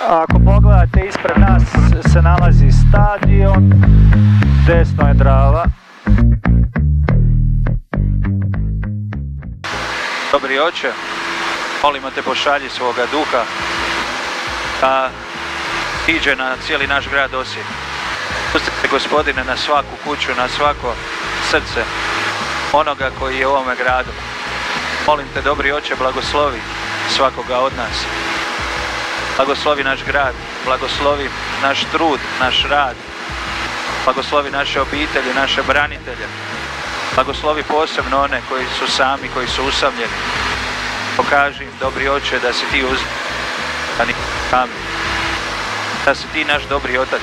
Ako pogledate, ispred nas se nalazi stadion, desno je Drava. Dobri oče, molimo te pošalji svoga duha da iđe na cijeli naš grad Osijek. Pustite, Gospodine, na svaku kuću, na svako srce onoga koji je u ovome gradu. Molim te, dobri oče, blagoslovi svakoga od nas. Blagoslovi naš grad, blagoslovi naš trud, naš rad. Blagoslovi naše obitelji, naše branitelje. Blagoslovi posebno one koji su sami, koji su usamljeni. Pokaži im, dobri oče, da si ti uz... da si ti naš dobri otac.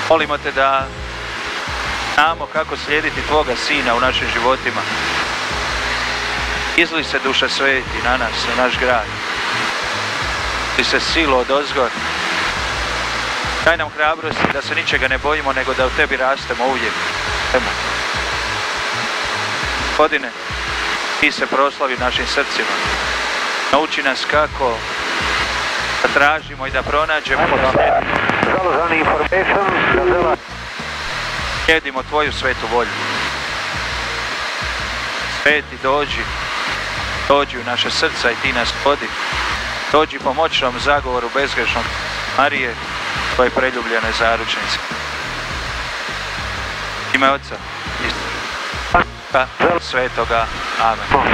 Molimo te da znamo kako slijediti tvoga sina u našim životima. Izli se, duša sveti, na nas, na naš grad. Izli se silo od ozgor. Daj nam hrabrosti da se ničega ne bojimo, nego da u tebi rastemo uvijek. Gospodine, ti se proslavi našim srcima. Nauči nas kako da tražimo i da pronađemo i da slijedimo tvoju svetu volju. Sveti, dođi u naše srca i ti nas vodi. Dođi po moćnom zagovoru bezgrešnog Marije, tvoje preljubljene zaručnice. Ime Oca i Svetoga. Amen.